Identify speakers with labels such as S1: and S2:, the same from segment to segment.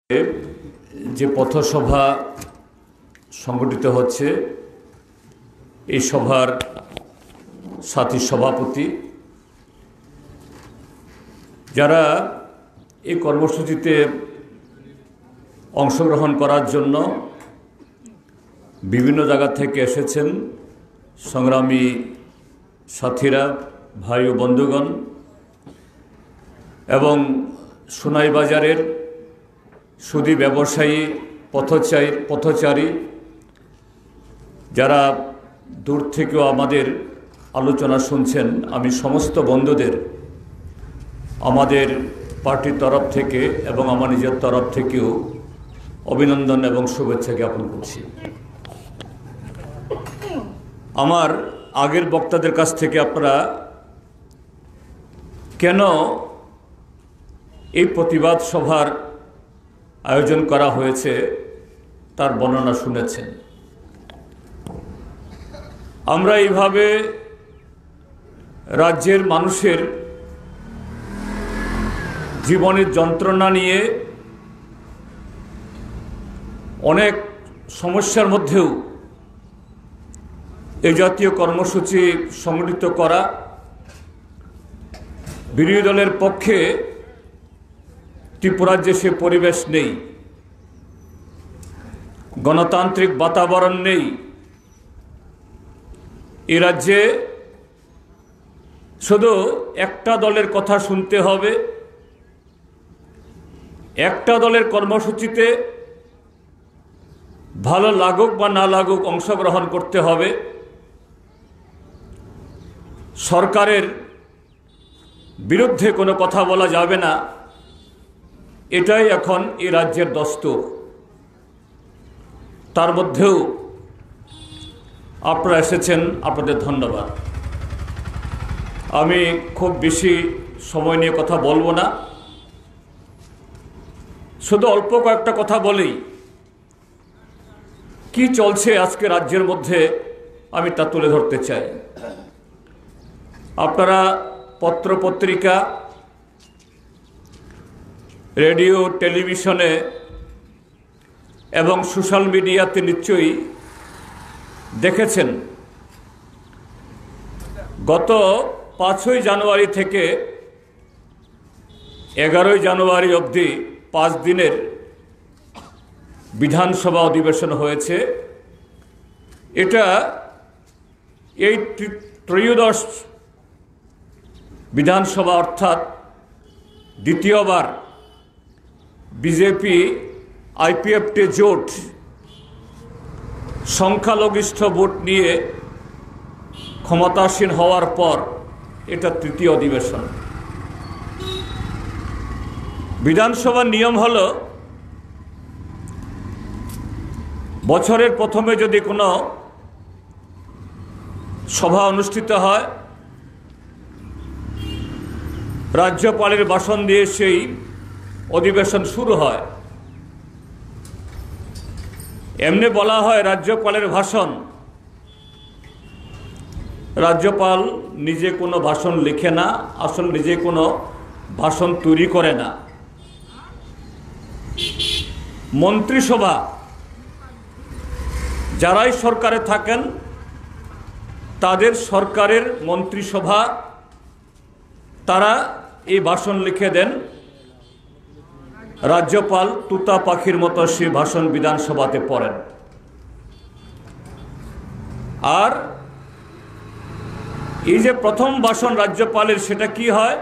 S1: যে পথসভা সংগঠিত হচ্ছে, এই সভার সাথী সভাপতি যারা এই কর্মসূচিতে অংশগ্রহণ করার জন্য বিভিন্ন জায়গা থেকে এসেছেন, সংগ্রামী সাথীরা, ভাই ও বন্ধুগণ, এবং সোনাই বাজারের সুদী ব্যবসায়ী, পথচারী যারা দূর থেকেও আমাদের আলোচনা শুনছেন, আমি সমস্ত বন্ধুদের আমাদের পার্টির তরফ থেকে এবং আমার নিজের তরফ থেকেও অভিনন্দন এবং শুভেচ্ছা জ্ঞাপন করছি। আমার আগের বক্তাদের কাছ থেকে আপনারা কেন এই প্রতিবাদ সভার আয়োজন করা হয়েছে তার বর্ণনা শুনেছেন। আমরা এইভাবে রাজ্যের মানুষের জীবনের যন্ত্রণা নিয়ে অনেক সমস্যার মধ্যেও এই জাতীয় কর্মসূচি সংগঠিত করা বিরোধী দলের পক্ষে ত্রিপুরার যে সে পরিবেশ নেই, গণতান্ত্রিক বাতাবরণ নেই। এ রাজ্যে শুধু একটা দলের কথা শুনতে হবে, একটা দলের কর্মসূচিতে ভালো লাগুক বা না লাগুক অংশগ্রহণ করতে হবে। সরকারের বিরুদ্ধে কোনো কথা বলা যাবে না, এটাই এখন এই রাজ্যের দস্তুর। তার মধ্যেও আপনারা এসেছেন, আপনাদের ধন্যবাদ। আমি খুব বেশি সময় নিয়ে কথা বলবো না, শুধু অল্প কয়েকটা কথা বলেই কি চলছে আজকে রাজ্যের মধ্যে আমি তা তুলে ধরতে চাই। আপনারা পত্রপত্রিকা, রেডিও, টেলিভিশনে এবং সোশ্যাল মিডিয়াতে নিশ্চয়ই দেখেছেন, গত 5ই জানুয়ারি থেকে 11ই জানুয়ারি অবধি 5 দিনের বিধানসভা অধিবেশন হয়েছে। এটা এই ত্রয়োদশ বিধানসভা, অর্থাৎ দ্বিতীয়বার বিজেপি আইপিএফটি জোট সংখ্যালঘিষ্ঠ ভোট নিয়ে ক্ষমতাসীন হওয়ার পর এটা তৃতীয় অধিবেশন। বিধানসভার নিয়ম হলো, বছরের প্রথমে যদি কোনো সভা অনুষ্ঠিত হয়, রাজ্যপালের ভাষণ দিয়ে সেই অধিবেশন শুরু হয়। এমনি বলা হয় রাজ্যপালের ভাষণ। রাজ্যপাল নিজে কোনো ভাষণ লিখে না, আসলে নিজে কোনো ভাষণ তৈরি করে না। মন্ত্রিসভা যারাই সরকারে থাকেন তাদের সরকারের মন্ত্রিসভা তারা এই ভাষণ লিখে দেন। রাজ্যপাল তুতা পাখির মতো সেই ভাষণ বিধানসভাতে পড়েন। আর এই যে প্রথম ভাষণ রাজ্যপালের, সেটা কি হয়?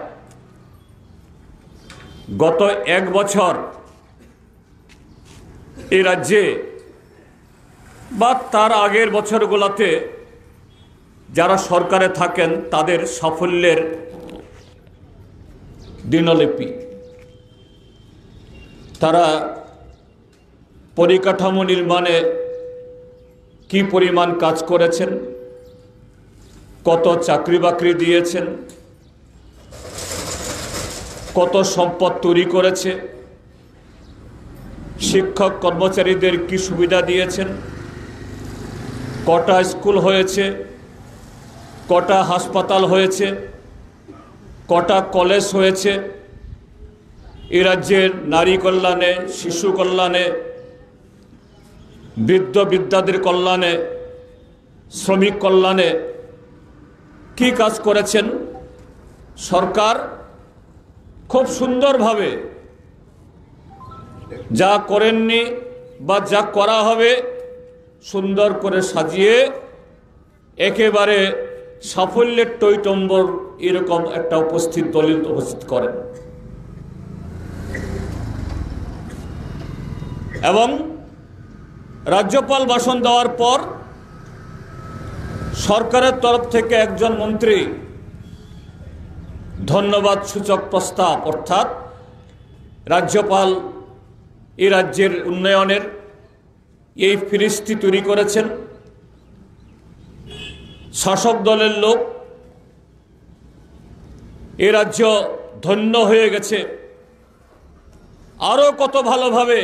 S1: গত 1 বছর এই রাজ্যে বা তার আগের বছরগুলোতে যারা সরকারে থাকেন তাদের সাফল্যের দিনলিপি, তারা পরিকাঠামো নির্মাণে কি পরিমাণ কাজ করেছেন, কত চাকরি বাকরি দিয়েছেন, কত সম্পদ তৈরি করেছে, শিক্ষক কর্মচারীদের কি সুবিধা দিয়েছেন, কটা স্কুল হয়েছে, কটা হাসপাতাল হয়েছে, কটা কলেজ হয়েছে, এই রাজ্যের নারী কল্যাণে, শিশু কল্যাণে, বৃদ্ধ বৃদ্ধাদের কল্যাণে, শ্রমিক কল্যাণে কি কাজ করেছেন সরকার খুব সুন্দরভাবে, যা করেননি বা যা করা হবে সুন্দর করে সাজিয়ে একেবারে সাফল্যের টইটম্বর এরকম একটা দলিল উপস্থিত করেন। এবং রাজ্যপাল ভাষণ দেওয়ার পর সরকারের তরফ থেকে একজন মন্ত্রী ধন্যবাদ সূচক প্রস্তাব, অর্থাৎ রাজ্যপাল এই রাজ্যের উন্নয়নের এই ফিরিস্তি তৈরি করেছেন, শাসক দলের লোক এ রাজ্য ধন্য হয়ে গেছে, আরও কত ভালোভাবে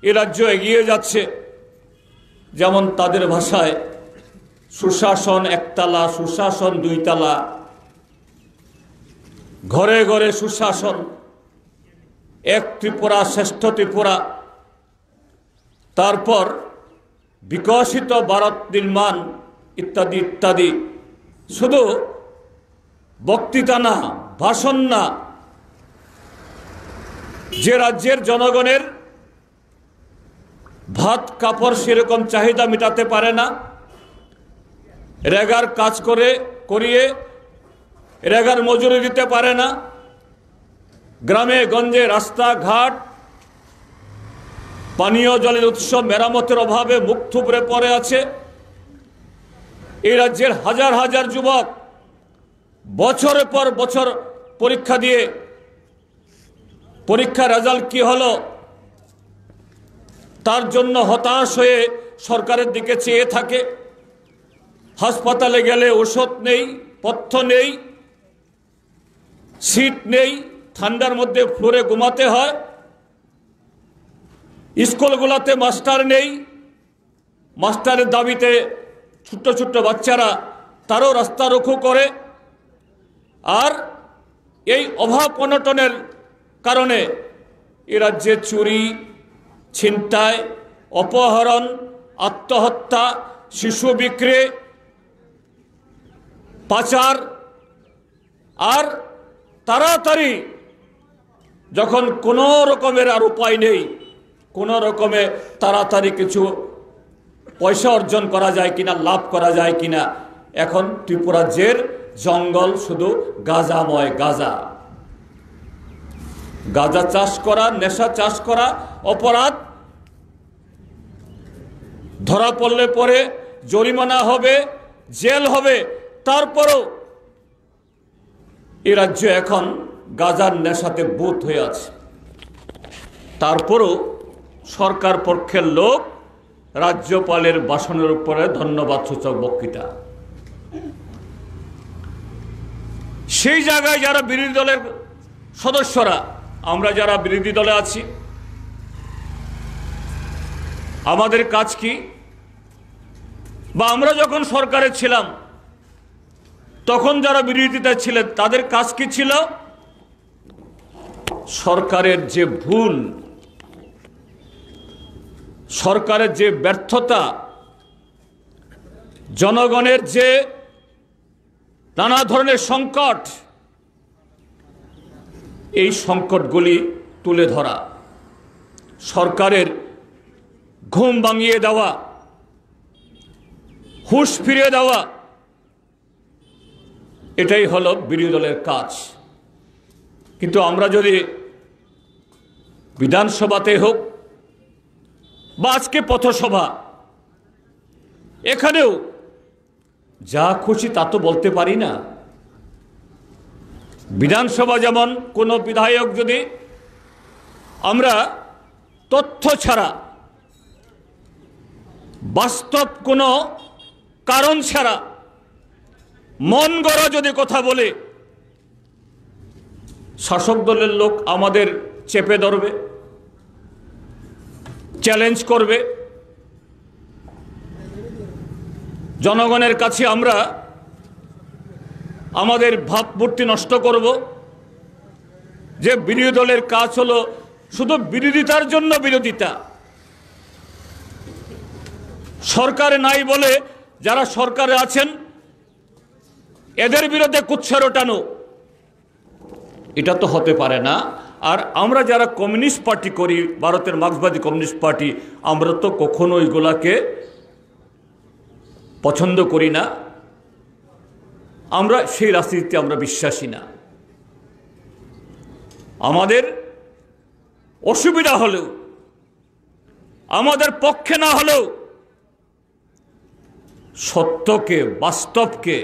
S1: এ রাজ্য এগিয়ে যাচ্ছে। যেমন তাদের ভাষায় সুশাসন একতলা, সুশাসন দুইতলা, ঘরে ঘরে সুশাসন, এক ত্রিপুরা শ্রেষ্ঠ ত্রিপুরা, তারপর বিকশিত ভারত নির্মাণ ইত্যাদি ইত্যাদি। শুধু বক্তৃতা না, ভাষণ না, যে রাজ্যের জনগণের ভাত কাপড় সেরকম চাহিদা মেটাতে পারে না, রেগার কাজ করিয়ে রেগার মজুরি দিতে পারে না, গ্রামে গঞ্জে রাস্তাঘাট, পানীয় জলের উৎস মেরামতের অভাবে মুখ থুবড়ে পড়ে আছে, এই রাজ্যের হাজার হাজার যুবক বছরের পর বছর পরীক্ষা দিয়ে পরীক্ষার রেজাল্ট কি হলো তার জন্য হতাশ হয়ে সরকারের দিকে চেয়ে থাকে। হাসপাতালে গেলে ওষুধ নেই, পথ্য নেই, সিট নেই, ঠান্ডার মধ্যে ফ্লোরে ঘুমাতে হয়, স্কুলগুলোতে মাস্টার নেই, মাস্টারের দাবিতে ছোট্ট ছোট্ট বাচ্চারা তারও রাস্তা রুখু করে। আর এই অভাব অনটনের কারণে এ রাজ্যে চুরি, ছিনতাই, অপহরণ, আত্মহত্যা, শিশু বিক্রি, পাচার, আর তাড়াতাড়ি যখন কোনো রকমের আর উপায় নেই, কোনো রকমে তাড়াতাড়ি কিছু পয়সা অর্জন করা যায় কিনা, লাভ করা যায় কিনা, এখন ত্রিপুরাজ্যের জঙ্গল শুধু গাঁজাময়, গাঁজা চাষ করা, নেশা চাষ করা অপরাধ। ধরা পড়লে পরে জরিমানা হবে, জেল হবে, তারপরও এ রাজ্য এখন গাঁজার নেশাতে বুঁদ হয়ে আছে। তারপরও সরকার পক্ষের লোক রাজ্যপালের ভাষণের উপরে ধন্যবাদ সূচক বক্তৃতা। সেই জায়গায় যারা বিরোধী দলের সদস্যরা, আমরা যারা বিরোধী দলে আছি, আমাদের কাজ কি, বা আমরা যখন সরকারে ছিলাম তখন যারা বিরোধিতা ছিলেন তাদের কাজ কি ছিল? সরকারের যে ভুল, সরকারের যে ব্যর্থতা, জনগণের যে নানা ধরনের সংকট, এই সংকটগুলি তুলে ধরা, সরকারের ঘুম ভাঙিয়ে দেওয়া, হুঁশ ফিরিয়ে দেওয়া, এটাই হলো বিরোধী দলের কাজ। কিন্তু আমরা যদি বিধানসভাতে হোক বা আজকে পথসভা, এখানেও যা খুশি তা তো বলতে পারি না। বিধানসভা যেমন কোনো বিধায়ক যদি আমরা তথ্য ছাড়া, বাস্তব কোনো কারণ ছাড়া মন গড়া যদি কথা বলে, শাসক দলের লোক আমাদের চেপে ধরবে, চ্যালেঞ্জ করবে। জনগণের কাছে আমরা আমাদের ভাবমূর্তি নষ্ট করব, যে বিরোধী দলের কাজ হলো শুধু বিরোধিতার জন্য বিরোধিতা, সরকারে নাই বলে যারা সরকারে আছেন এদের বিরুদ্ধে কুৎসা রটানো, এটা তো হতে পারে না। আর আমরা যারা কমিউনিস্ট পার্টি করি, ভারতের মার্ক্সবাদী কমিউনিস্ট পার্টি, আমরা তো কখনো এগুলাকে পছন্দ করি না, আমরা সেই রাজনীতিতে আমরা বিশ্বাসী না। আমাদের অসুবিধা হলেও, আমাদের পক্ষে না হলেও সত্যকে, বাস্তবকে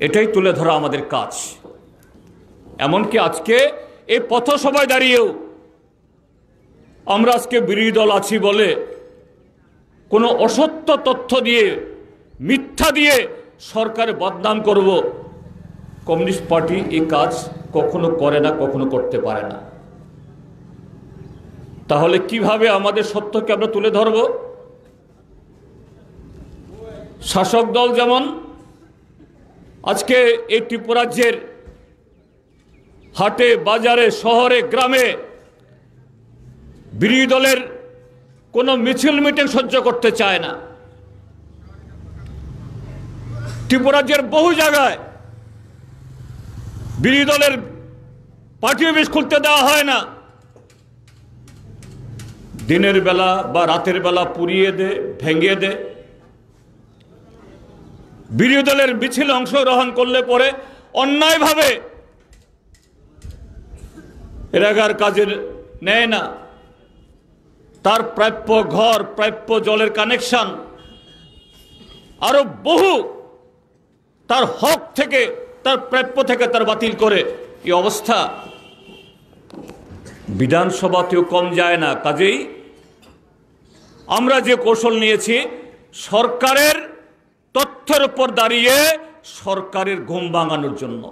S1: এটাই তুলে ধরা আমাদের কাজ। এমনকি আজকে এই পথসভায় দাঁড়িয়েও আমরা আজকে বিরোধী দল আছি বলে কোনো অসত্য তথ্য দিয়ে, মিথ্যা দিয়ে সরকারে বদনাম করব, কমিউনিস্ট পার্টি এই কাজ কখনো করে না, কখনো করতে পারে না। তাহলে কিভাবে আমাদের সত্যকে আমরা তুলে ধরব? শাসক দল যেমন আজকে এই ত্রিপুরাজ্যের হাটে, বাজারে, শহরে, গ্রামে বিরোধী দলের কোনো মিছিল মিটিং সহ্য করতে চায় না, ত্রিপুরাজ্যের বহু জায়গায় বিরোধী দলের পার্টি অফিস খুলতে দেওয়া হয় না, দিনের বেলা বা রাতের বেলা পুড়িয়ে দে, ভেঙে দে। বিরোধী দলের মিছিলে অংশগ্রহণ করলে পরে অন্যায়ভাবে এলাকার কাজের নেয় না, তার প্রাপ্য ঘর, প্রাপ্য জলের কানেকশন, আরো বহু তার হক থেকে, তার প্রাপ্য থেকে তার বাতিল করে। এই অবস্থা বিধানসভাতেও কম যায় না। কাজেই আমরা যে কৌশল নিয়েছি, সরকারের তথ্যের উপর দাঁড়িয়ে সরকারের ঘুম ভাঙানোর জন্য।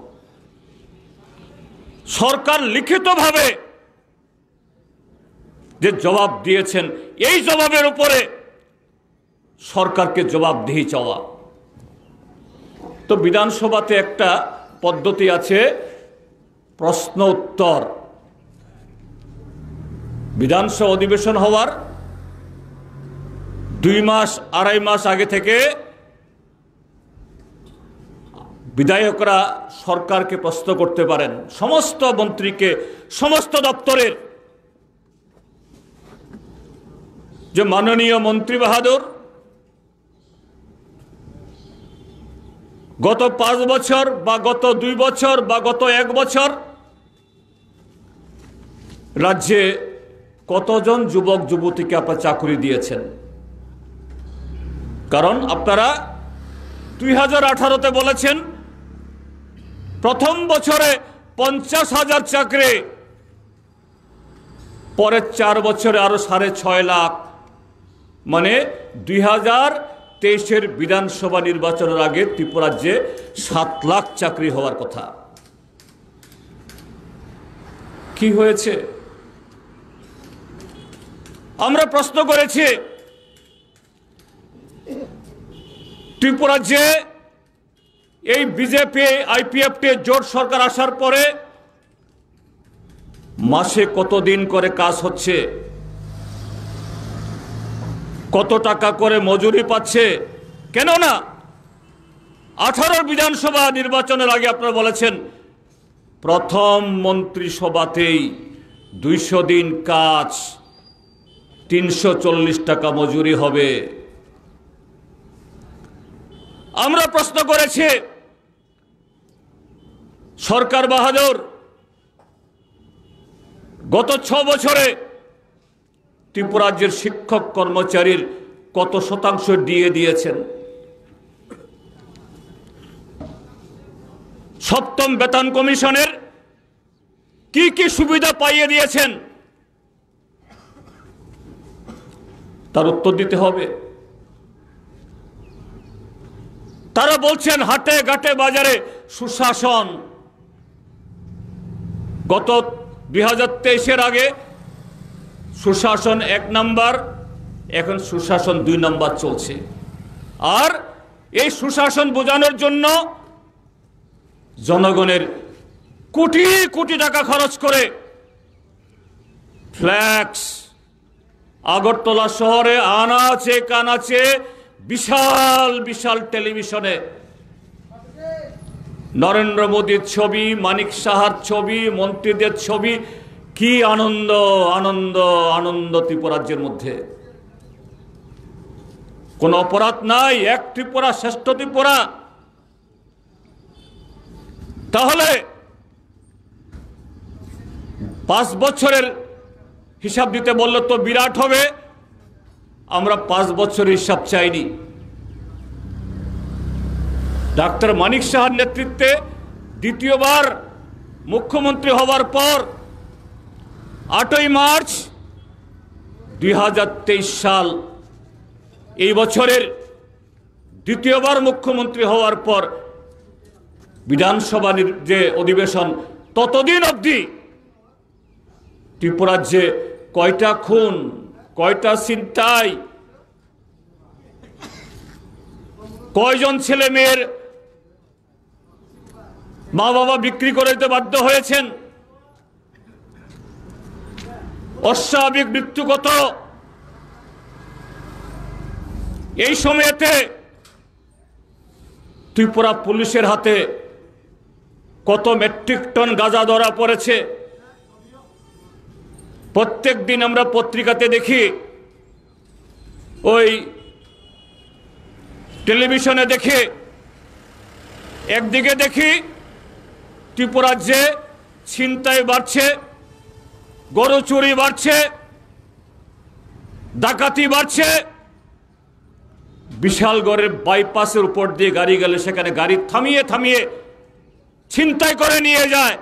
S1: সরকার লিখিতভাবে যে জবাব দিয়েছেন, এই জবাবের উপরে সরকারকে জবাবদিহি চাওয়া। তো বিধানসভাতে একটা পদ্ধতি আছে, প্রশ্ন উত্তর। বিধানসভা অধিবেশন হওয়ার 2 মাস, 2.5 মাস আগে থেকে বিধায়করা সরকারকে প্রশ্ন করতে পারেন, সমস্ত মন্ত্রীকে, সমস্ত দপ্তরের। যে মাননীয় মন্ত্রী বাহাদুর গত 5 বছর বা গত 2 বছর বা গত 1 বছর রাজ্যে কতজন যুবক যুবতীকে আপনারা চাকরি দিয়েছেন? কারণ আপনারা 2018-তে বলেছেন প্রথম বছরে 50,000 চাকরি, পরের 4 বছরে আরো 6.5 লাখ, মানে 2023-এর বিধানসভা নির্বাচনের আগে ত্রিপুরাজ্যে 7 লাখ চাকরি হওয়ার কথা। কি হয়েছে? আমরা প্রশ্ন করেছি, ত্রিপুরাজ্যে এই বিজেপি আইপিএফটি জোট সরকার আসার পরে মাসে কতদিন করে কাজ হচ্ছে, কত টাকা করে মজুরি পাচ্ছে? কেননা 18 বিধানসভা নির্বাচনের আগে আপনারা বলেছেন প্রথম মন্ত্রিসভাতেই 200 দিন কাজ, 340 টাকা মজুরি হবে। আমরা প্রশ্ন করেছি, সরকার বাহাদুর গত 6 বছরে ত্রিপুরাজ্যের শিক্ষক কর্মচারীর কত শতাংশ দিয়ে দিয়েছেন? 7ম বেতন কমিশনের কি কি সুবিধা পাইয়ে দিয়েছেন? তার উত্তর দিতে হবে। তারা বলছেন হাটে ঘাটে বাজারে সুশাসন। গত 2023-এর আগে সুশাসন 1 নাম্বার, এখন সুশাসন 2 নাম্বার চলছে। আর এই সুশাসন বোঝানোর জন্য জনগণের কোটি কোটি টাকা খরচ করে ফ্ল্যাক্স আগরতলা শহরে আনাচে কানাচে বিশাল বিশাল টেলিভিশনে নরেন্দ্র মোদীর ছবি, মানিক সাহার ছবি, মন্ত্রীদের ছবি। কি আনন্দ আনন্দ আনন্দ ত্রিপুরাজ্যের মধ্যে। কোন অপরাধ নাই, এক ত্রিপুরা শ্রেষ্ঠ ত্রিপুরা। তাহলে 5 বছরের হিসাব দিতে বললে তো বিরাট হবে। আমরা 5 বছরের হিসাব চাইনি। ডাক্তার মানিক সাহার নেতৃত্বে দ্বিতীয়বার মুখ্যমন্ত্রী হওয়ার পর 8ই মার্চ 2023 সাল, এই বছরের দ্বিতীয়বার মুখ্যমন্ত্রী হওয়ার পর বিধানসভার যে অধিবেশন, ততদিন অবধি ত্রিপুরাজ্যে কয়টা খুন, কয়টা ছিনতাই, কয়জন ছেলে মেয়ের মা বাবা বিক্রি করে দিতে বাধ্য হয়েছেন, অস্বাভাবিক মৃত্যু কত, এই সময়তে ত্রিপুরা পুলিশের হাতে কত মেট্রিক টন গাঁজা ধরা পড়েছে। প্রত্যেক দিন আমরা পত্রিকাতে দেখি, ওই টেলিভিশনে দেখি, একদিকে দেখি ত্রিপুরাজ্যে ছিনতাই বাড়ছে, গরু চুরি বাড়ছে, ডাকাতি বাড়ছে। বিশালগড়ের বাইপাসের উপর দিয়ে গাড়ি গেলে সেখানে গাড়ি থামিয়ে থামিয়ে ছিনতাই করে নিয়ে যায়।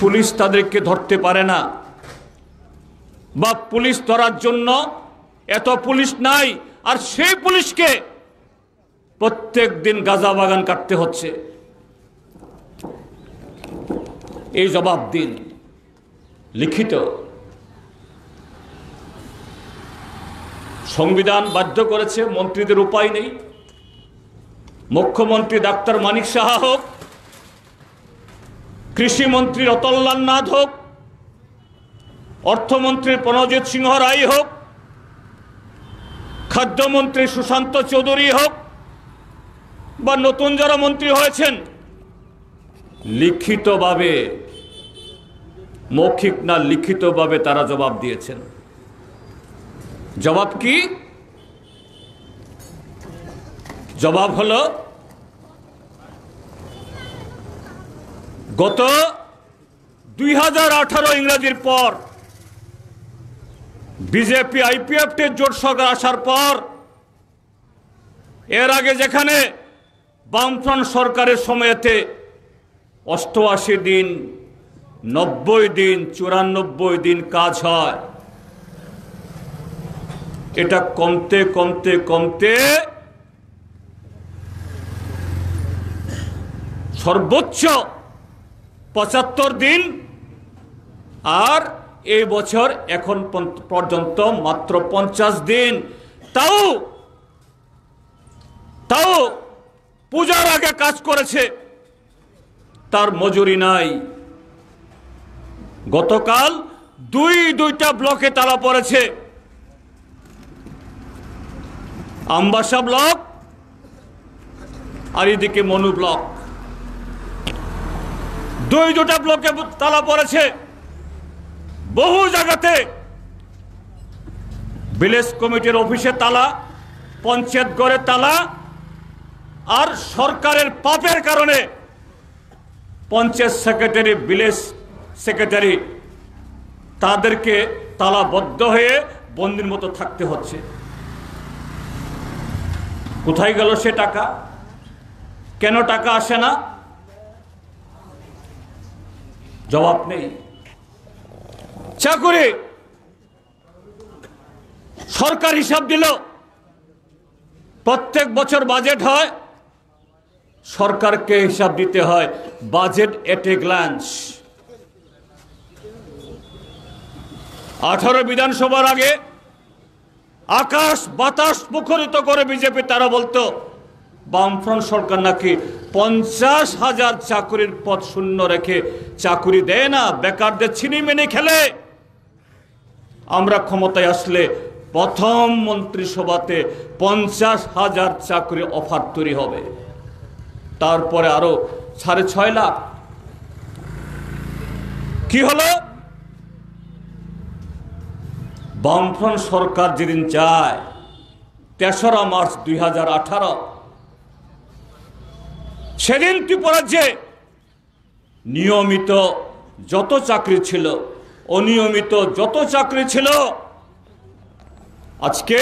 S1: পুলিশ তাদেরকে ধরতে পারে না, বা পুলিশ ধরার জন্য এত পুলিশ নাই। আর সেই পুলিশকে প্রত্যেক দিন গাঁজা বাগান কাটতে হচ্ছে। এই জবাব দিন লিখিত। সংবিধান বাধ্য করেছে, মন্ত্রীদের উপায় নেই। মুখ্যমন্ত্রী ডাক্তার মানিক সাহা হোক, কৃষিমন্ত্রী রতনলাল নাথ হোক, অর্থমন্ত্রী প্রণজিৎ সিংহ রায় হোক, খাদ্যমন্ত্রী সুশান্ত চৌধুরী হোক, বা নতুন যারা মন্ত্রী হয়েছেন, লিখিতভাবে, মৌখিক না লিখিতভাবে তারা জবাব দিয়েছেন। জবাব কি? জবাব হলো, গত 2018 ইংরেজির পর বিজেপি আইপিএফটির জোট সরকার আসার পর, এর আগে যেখানে বামফ্রন্ট সরকারের সময়েতে 88 দিন, 90 দিন, 94 দিন কাজ হয়, এটা কমতে কমতে কমতে সর্বোচ্চ 75 দিন। আর এই বছর এখন পর্যন্ত মাত্র 50 দিন। তাও পূজার আগে কাজ করেছে, তার মজুরি নাই। গতকাল দুইটা ব্লকে তালা পড়েছে, আমবাসা ব্লক আর এদিকে মনু ব্লক। দুটা ব্লকে তালা পড়েছে। বহু জায়গাতে ভিলেজ কমিটির অফিসে তালা, পঞ্চায়েত গড়ে তালা। আর সরকারের পাপের কারণে পঞ্চায়েত সেক্রেটারি, ভিলেজ সেক্রেটারি, তাদেরকে তালাবদ্ধ হয়ে বন্দির মতো থাকতে হচ্ছে। কোথায় গেল সে টাকা? কেন টাকা আসে না? জবাব নেই। চাকুরি সরকার হিসাব দিল, প্রত্যেক বছর বাজেট হয়, সরকারকে হিসাব দিতে হয় বাজেট এট এ গ্ল্যান্স। 18 বিধানসভার আগে আকাশ বাতাস মুখরিত করে বিজেপি তারা বলতো বামফ্রন্ট সরকার নাকি 50,000 চাকরির পদ শূন্য রেখে চাকরি দেয় না, বেকারদের ছিনিমিনি খেলে। আমরা ক্ষমতায় আসলে প্রথম মন্ত্রিসভাতে 50,000 চাকরি অফার তৈরি হবে, তারপরে আরো 6.5 লাখ। কি হলো? বামফ্রন্ট সরকার যেদিন চায় 3রা মার্চ 2018, সেদিন ত্রিপুরাজ্যে নিয়মিত যত চাকরি ছিল, অনিয়মিত যত চাকরি ছিল, আজকে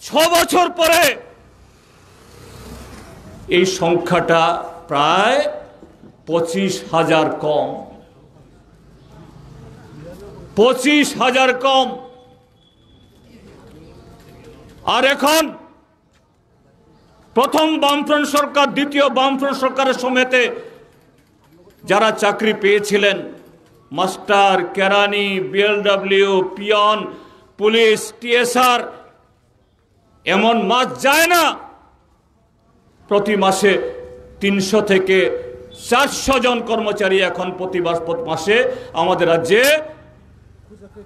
S1: 6 বছর পরে এই সংখ্যাটা প্রায় 25,000 কম। 25,000 কম। আর এখন প্রথম বামফ্রন্ট সরকার, দ্বিতীয় বামফ্রন্ট সরকারের সময়তে যারা চাকরি পেয়েছিলেন, মাস্টার, কেরানি, বিএলডব্লিউ, পিয়ন, পুলিশ, টিএসআর, এমন মাস যায় না প্রতি মাসে 300 থেকে 400 জন কর্মচারী এখন প্রতি মাসে আমাদের রাজ্যে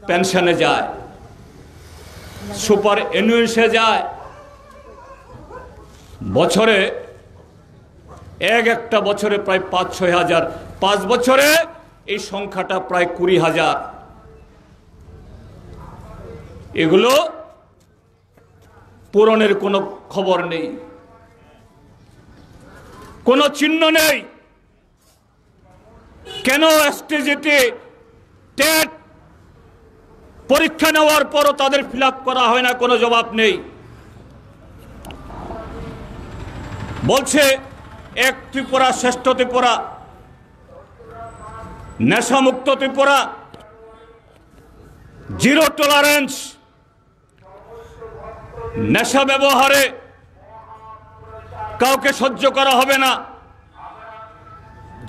S1: পেনশনে যায়, সুপার এনুয়েন্সে যায়। বছরে একটা বছরে প্রায় 5-6 হাজার, 5 বছরে এই সংখ্যাটা প্রায় 20,000। এগুলো পূরণের কোনো খবর নেই, কোনো চিহ্ন নেই। কেন স্টেজেতে টেট পরীক্ষা নেওয়ার পরও তাদের ফিল আপ করা হয় না, কোনো জবাব নেই। বলছে এক ত্রিপুরা শ্রেষ্ঠ ত্রিপুরা, নেশামুক্ত ত্রিপুরা, জিরো টলারেন্স, নেশা ব্যবহারে কাউকে সহ্য করা হবে না,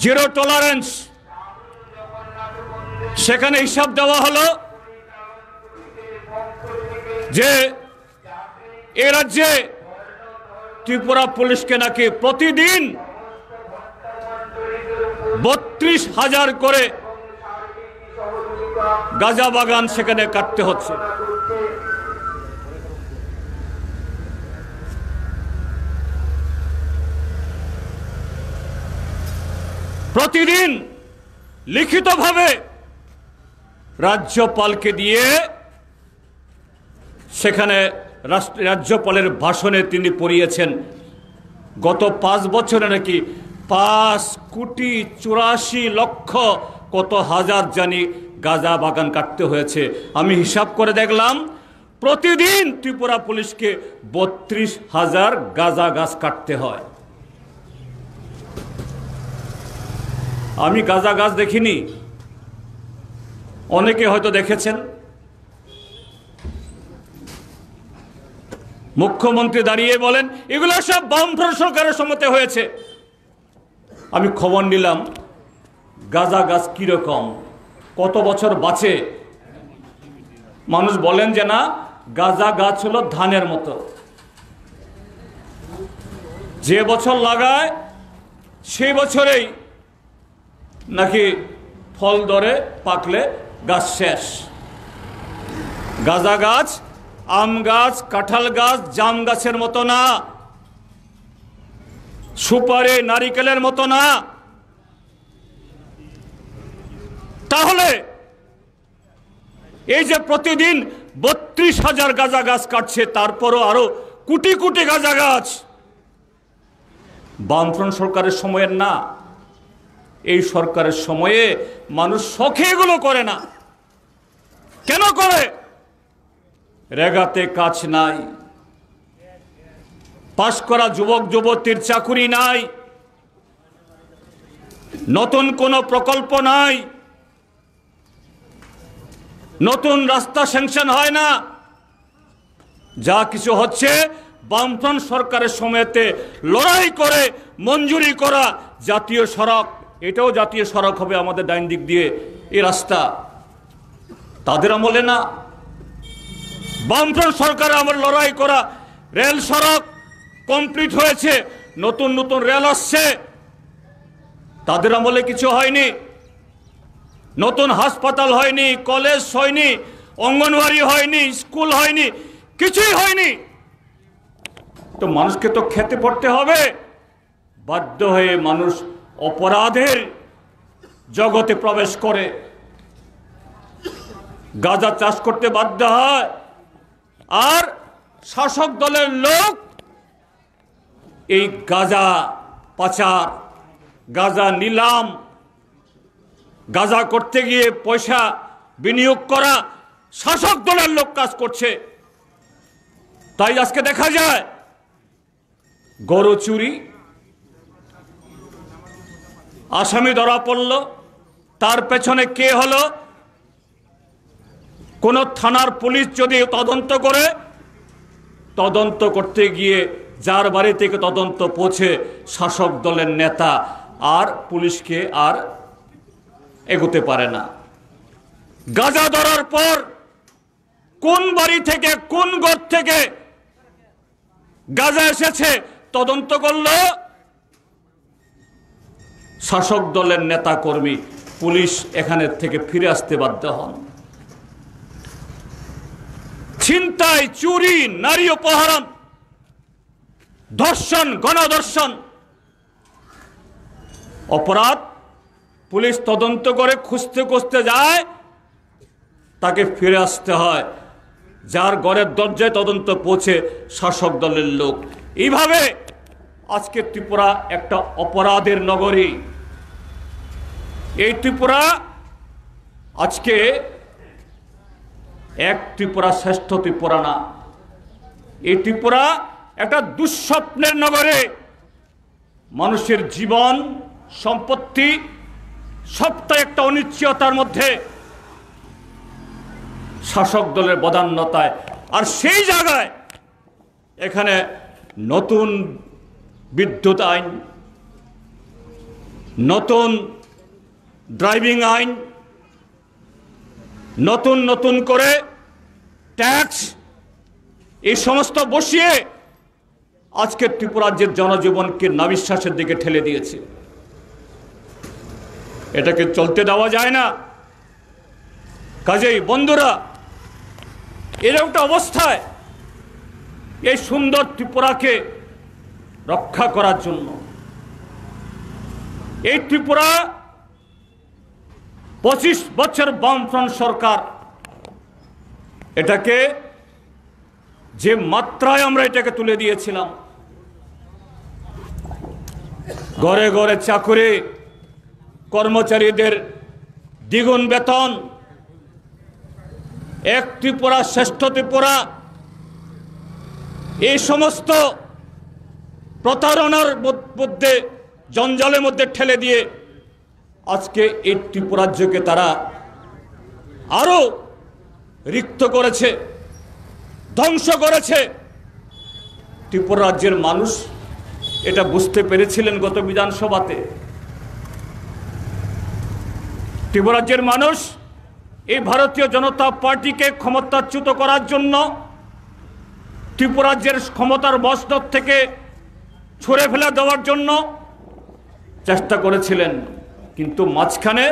S1: জিরো টলারেন্স। সেখানে হিসাব দেওয়া হলো যে এ রাজ্যে ত্রিপুরা পুলিশকে নাকি প্রতিদিন 32,000 করে গাঁজা বাগান সেখানে কাটতে হচ্ছে। প্রতিদিন লিখিতভাবে রাজ্যপালকে দিয়ে, সেখানে রাজ্যপালের ভাষণে তিনি পড়িয়েছেন গত 5 বছরে নাকি 5,84,00,000 কত হাজার জানি গাঁজা বাগান কাটতে হয়েছে। আমি হিসাব করে দেখলাম প্রতিদিন ত্রিপুরা পুলিশকে 32,000 গাঁজা গাছ কাটতে হয়। আমি গাঁজা গাছ দেখিনি, অনেকে হয়তো দেখেছেন। মুখ্যমন্ত্রী দাঁড়িয়ে বলেন এগুলো সব বামফ্রন্ট সরকারের সময়তে হয়েছে। আমি খবর নিলাম গাঁজা গাছ কিরকম, কত বছর বাঁচে। মানুষ বলেন যে না, গাঁজা গাছ হলো ধানের মতো, যে বছর লাগায় সেই বছরেই নাকি ফল ধরে, পাকলে গাছ শেষ। গাঁজা গাছ আম গাছ, কাঁঠাল গাছ, জাম গাছের মতো না, সুপারি, নারিকেলের মতো না। তাহলে এই যে প্রতিদিন 32,000 গাঁজা গাছ কাটছে, তারপরও আরো কোটি কোটি গাঁজা গাছ বামফ্রন্ট সরকারের সময়ের না। এই সরকারের সময়ে মানুষ শখে এগুলো করে না। কেন করে? রেগাতে কাজ নাই, পাশ করা যুবক যুবতীর চাকুরি নাই, নতুন কোনো প্রকল্প নাই, নতুন রাস্তা স্যাংশন হয় না। যা কিছু হচ্ছে বামফ্রন্ট সরকারের সময়তে লড়াই করে মঞ্জুরি করা জাতীয় সড়ক, এটাও জাতীয় সড়ক হবে আমাদের ডাইন দিক দিয়ে এই রাস্তা, তাদের আমলে না। বামফ্রন্ট সরকার আমার লড়াই করা রেল সড়ক কমপ্লিট হয়েছে, নতুন নতুন রেল আসছে, তাদের আমলে কিছু হয়নি, নতুন হাসপাতাল হয়নি, কলেজ হয়নি, অঙ্গনওয়াড়ি হয়নি, স্কুল হয়নি, কিছুই হয়নি। তো মানুষকে তো খেতে পড়তে হবে। বাধ্য হয়ে মানুষ অপরাধের জগতে প্রবেশ করে, গাঁজা চাষ করতে বাধ্য হয়। আর শাসক দলের লোক এই গাঁজা পাচার, গাঁজা নিলাম, গাঁজা করতে গিয়ে পয়সা বিনিয়োগ করা শাসক দলের লোক কাজ করছে। তাই আজকে দেখা যায় গরু চুরি, আসামি ধরা পড়ল, তার পেছনে কে হলো? কোন থানার পুলিশ যদি তদন্ত করে, তদন্ত করতে গিয়ে যার বাড়ি থেকে তদন্ত পৌঁছে শাসক দলের নেতা, আর পুলিশকে আর এগোতে পারে না। গাঁজা ধরার পর কোন বাড়ি থেকে, কোন ঘর থেকে গাঁজা এসেছে তদন্ত করলো শাসক দলের নেতা কর্মী, পুলিশ এখানে থেকে ফিরে আসতে বাধ্য হন। ছিনতাই, চুরি, নারী অপহরণ, ধর্ষণ, গণধর্ষণ, অপরাধ পুলিশ তদন্ত করে খুঁজতে খুঁজতে যায়, তাকে ফিরে আসতে হয় যার ঘরের দরজায় তদন্ত পৌঁছে শাসক দলের লোক। এইভাবে আজকে ত্রিপুরা একটা অপরাধের নগরী। এই ত্রিপুরা আজকে এক ত্রিপুরা শ্রেষ্ঠ ত্রিপুরা না, এই ত্রিপুরা একটা দুঃস্বপ্নের নগরে। মানুষের জীবন, সম্পত্তি সবটাই একটা অনিশ্চয়তার মধ্যে, শাসক দলের বদান্যতায়। আর সেই জায়গায় এখানে নতুন বিদ্যুৎ আইন, নতুন ড্রাইভিং আইন, নতুন নতুন করে ট্যাক্স, এই সমস্ত বসিয়ে আজকে ত্রিপুরা রাজ্যের জনজীবনকে নাবিশ্বাসের দিকে ঠেলে দিয়েছে। এটাকে চলতে দেওয়া যায় না। কাজেই বন্ধুরা, এরকম একটা অবস্থায় এই সুন্দর ত্রিপুরাকে রক্ষা করার জন্য এই ত্রিপুরা 25 বছর বামফ্রন্ট সরকার এটাকে যে মাত্রায় আমরা এটাকে তুলে দিয়েছিলাম, ঘরে ঘরে চাকরি, কর্মচারীদের দ্বিগুণ বেতন, এক ত্রিপুরা শ্রেষ্ঠ ত্রিপুরা, এই সমস্ত প্রতারণার মধ্যে, জঞ্জালের মধ্যে ঠেলে দিয়ে আজকে এই ত্রিপুরা রাজ্যকে তারা আরো রিক্ত করেছে, ধ্বংস করেছে। ত্রিপুরা রাজ্যের মানুষ এটা বুঝতে পেরেছিলেন গত বিধানসভাতে। ত্রিপুরা রাজ্যের মানুষ এই ভারতীয় জনতা পার্টিকে ক্ষমতাচ্যুত করার জন্য, ত্রিপুরা রাজ্যের ক্ষমতার মসনদ থেকে ছুঁড়ে ফেলে দেওয়ার জন্য চেষ্টা করেছিলেন। কিন্তু মাঝখানে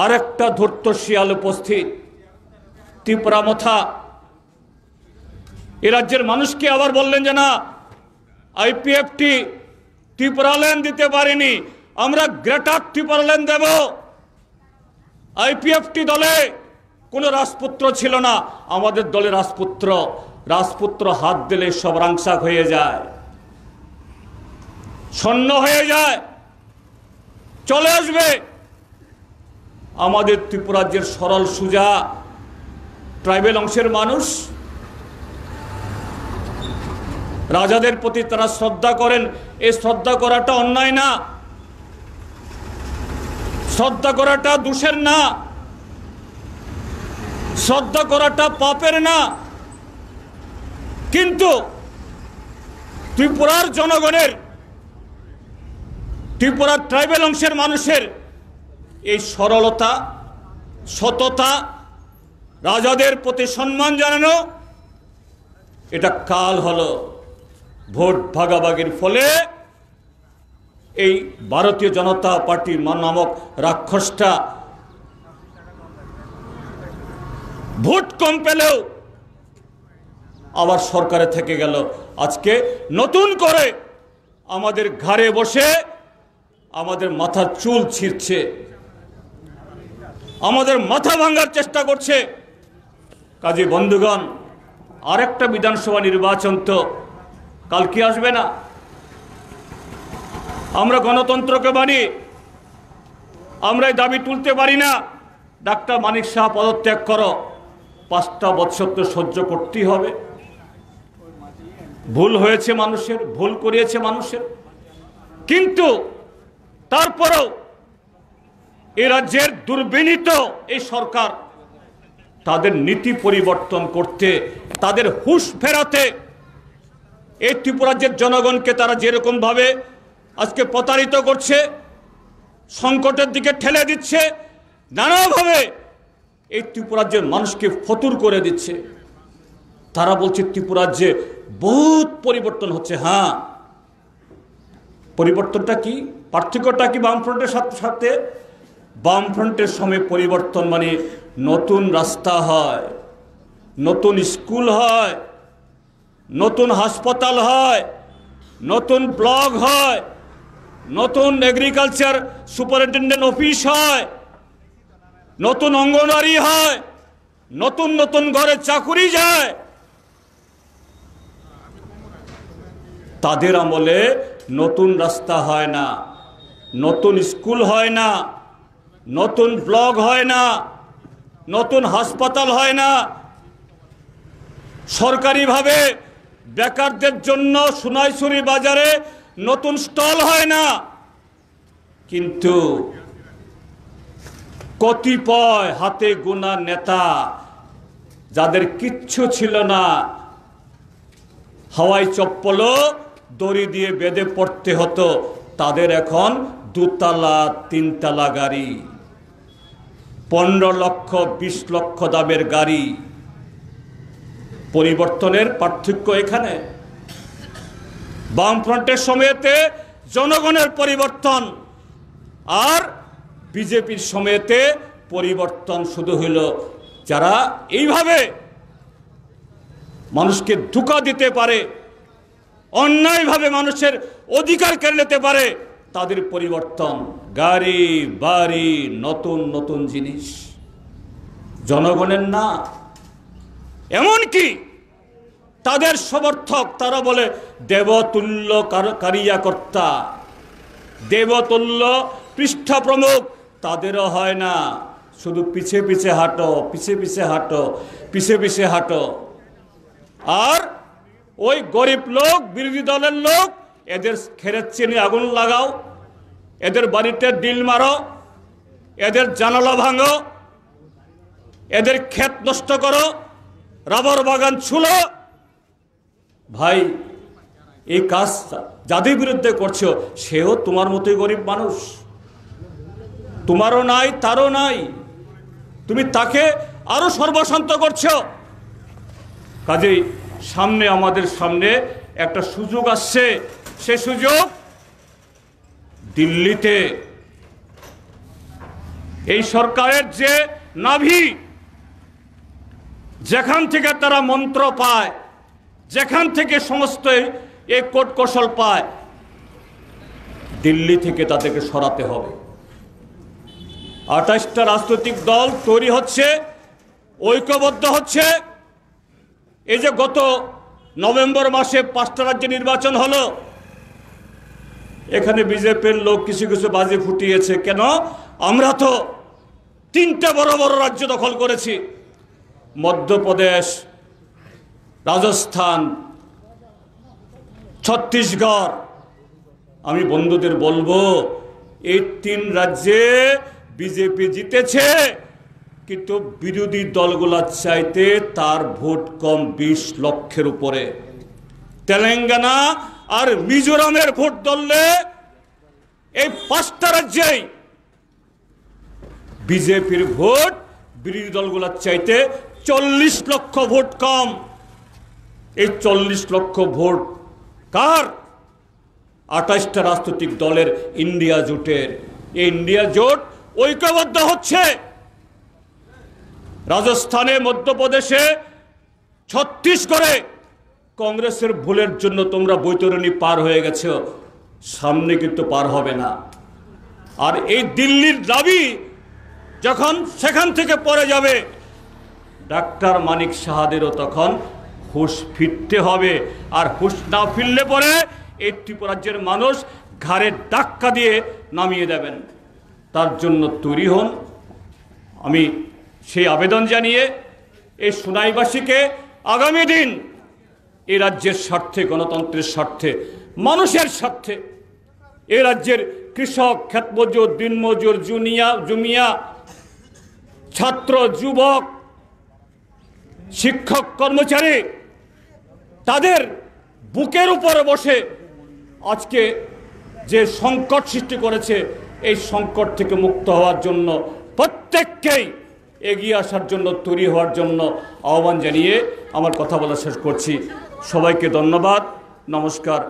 S1: আরেকটা ধূর্ত শিয়াল উপস্থিত, ত্রিপুরা মথা। এ রাজ্যের মানুষকে আবার বললেন যে না, আইপিএফটি ত্রিপুরাল্যান্ড দিতে পারেনি, আমরা গ্রেটার ত্রিপুরাল্যান্ড দেব। আইপিএফটি দলে কোনো রাজপুত্র ছিল না, আমাদের দলে রাজপুত্র হাত দিলে সব রাংসাক হয়ে যায়, শূন্য হয়ে যায়, চলে আসবে। আমাদের ত্রিপুরা রাজ্যের সরল সুজা ট্রাইবেল অংশের মানুষ, রাজাদের প্রতি তারা শ্রদ্ধা করেন। এই শ্রদ্ধা করাটা অন্যায় না, শ্রদ্ধা করাটা দোষের না, শ্রদ্ধা করাটা পাপের না। কিন্তু ত্রিপুরার জনগণের, ত্রিপুরার ট্রাইবেল অংশের মানুষের এই সরলতা, সততা, রাজাদের প্রতি সম্মান জানানো, এটা কাল হলো। ভোট ভাগাভাগির ফলে এই ভারতীয় জনতা পার্টি নামক রাক্ষসটা ভোট কম পেলেও আবার সরকারে থেকে গেল। আজকে নতুন করে আমাদের ঘাড়ে বসে আমাদের মাথার চুল ছিঁড়ছে, আমাদের মাথা ভাঙার চেষ্টা করছে। কাজী বন্ধুগণ, আরেকটা বিধানসভা নির্বাচন তো কালকে আসবে না। আমরা গণতন্ত্রকে মানি, আমরা এই দাবি তুলতে পারি না ডাক্তার মানিক শাহ পদত্যাগ করো। 5টা বছর তো সহ্য করতেই হবে। ভুল হয়েছে মানুষের, ভুল করিয়েছে মানুষের, কিন্তু তারপরেও এ রাজ্যের দুর্বিনীত এই সরকার তাদের নীতি পরিবর্তন করতে, তাদের হুঁশ ফেরাতে এই ত্রিপুরাজ্যের জনগণকে তারা যেরকম ভাবে আজকে প্রতারিত করছে, সংকটের দিকে ঠেলে দিচ্ছে, নানাভাবে এই ত্রিপুরাজ্যের মানুষকে ফতুর করে দিচ্ছে। তারা বলছে ত্রিপুরাজ্যে বহুত পরিবর্তন হচ্ছে। হ্যাঁ, পরিবর্তনটা কি, পার্থক্যটা কি বামফ্রন্টের সাথে? বামফ্রন্টের সময় পরিবর্তন মানে নতুন রাস্তা হয়, নতুন স্কুল হয়, নতুন হাসপাতাল হয়, নতুন ব্লক হয়, নতুন এগ্রিকালচার সুপারিনটেন্ডেন্ট অফিস হয়, নতুন অঙ্গনওয়াড়ি হয়, নতুন নতুন ঘরে চাকুরি যায়। তাদের আমলে নতুন রাস্তা হয় না, নতুন স্কুল হয় না, নতুন ব্লক হয় না, নতুন হাসপাতাল হয় না, সরকারিভাবে বেকারদের জন্য সোনাইছড়ি বাজারে নতুন স্টল হয় না। কিন্তু কতিপয় হাতে গোনা নেতা যাদের কিচ্ছু ছিল না, হাওয়াই চপ্পলও দড়ি দিয়ে বেঁধে পড়তে হতো, তাদের এখন 2 তলা 3 তলা গাড়ি, 15 লক্ষ 20 লক্ষ দামের গাড়ি। পরিবর্তনের পার্থক্য এখানে। বামফ্রন্টের সময়েতে জনগণের পরিবর্তন, আর বিজেপির সময়েতে পরিবর্তন শুধু হইল যারা এইভাবে মানুষকে ধোঁকা দিতে পারে, অন্যায়ভাবে মানুষের অধিকার কেড়ে নিতে পারে, তাদের পরিবর্তন। গাড়ি বাড়ি, নতুন নতুন জিনিস, জনগণের না। এমনকি তাদের সমর্থক তারা বলে দেবতুল্য কারিয়াকর্তা, দেবতুল্য পৃষ্ঠা প্রমুখ, তাদেরও হয় না। শুধু পিছে পিছে হাঁটো, পিছে পিছে হাঁটো, পিছে পিছে হাঁটো। আর ওই গরিব লোক, বিরোধী দলের লোক, এদের খেরের চিনি আগুন লাগাও, এদের বাড়িতে ডিল মারো, এদের জানালা ভাঙো, এদের ক্ষেত নষ্ট করো, রাবার বাগান ছুলো। ভাই, এই কাজ যাদের বিরুদ্ধে করছো সেও তোমার মতোই গরিব মানুষ, তোমারও নাই তারও নাই, তুমি তাকে আরো সর্বশান্ত করছো। কাজেই সামনে আমাদের সামনে একটা সুযোগ আসছে, সে সুযোগ দিল্লিতে এই সরকারের যে নাভি, যেখান থেকে তারা মন্ত্র পায়, যেখান থেকে সমস্ত এই কোট কৌশল পায়, দিল্লি থেকে তাদেরকে সরাতে হবে। 28টা রাজনৈতিক দল তৈরি হচ্ছে, ঐক্যবদ্ধ হচ্ছে। এই যে গত নভেম্বর মাসে 5টা রাজ্যে নির্বাচন হলো, এখানে বিজেপির লোক কিছু কিছু বাজি ফুটিয়েছে। কেন? আমরা তো 3টে বড় বড় রাজ্য দখল করেছি, মধ্যপ্রদেশ, রাজস্থান, ছত্তিশগড়। আমি বন্ধুদের বলবো, এই 3 রাজ্যে বিজেপি জিতেছে, কিন্তু বিরোধী দলগুলোর চাইতে তার ভোট কম 20 লক্ষের উপরে। তেলেঙ্গানা আর মিজোরামের ভোট ধরলে এই 5টা রাজ্যেই বিজেপির ভোট বিরোধী দলগুলোর চাইতে 40 লক্ষ ভোট কম। এই 40 লক্ষ ভোট কার? 28টা রাজনৈতিক দলের ইন্ডিয়া জোটের। এই ইন্ডিয়া জোট ঐক্যবদ্ধ হচ্ছে। রাজস্থানে, মধ্যপ্রদেশে, ছত্তিশগড়ে কংগ্রেসের ভুলের জন্য তোমরা বৈতরণী পার হয়ে গেছো, সামনে কিন্তু পার হবে না। আর এই দিল্লির দাবি যখন সেখান থেকে পড়ে যাবে, ডাক্তার মানিক সাহাদেরও তখন হুঁশ ফিরতে হবে। আর হুঁশ না ফিরলে পরে এই ত্রিপুরাজ্যের মানুষ ঘাড়ে ধাক্কা দিয়ে নামিয়ে দেবেন। তার জন্য তৈরি হন। আমি সেই আবেদন জানিয়ে এই সুনাইবাসীকে আগামী দিন এই রাজ্যের স্বার্থে, গণতন্ত্রের স্বার্থে, মানুষের স্বার্থে, এই রাজ্যের কৃষক, ক্ষেতমজুর, দিনমজুর, জুমিয়া, ছাত্র, যুবক, শিক্ষক, কর্মচারী, তাদের বুকের উপরে বসে আজকে যে সংকট সৃষ্টি করেছে, এই সংকট থেকে মুক্ত হওয়ার জন্য প্রত্যেককেই এগিয়ে আসার জন্য, তৈরি হওয়ার জন্য আহ্বান জানিয়ে আমার কথা বলা শেষ করছি। সবাইকে ধন্যবাদ, নমস্কার।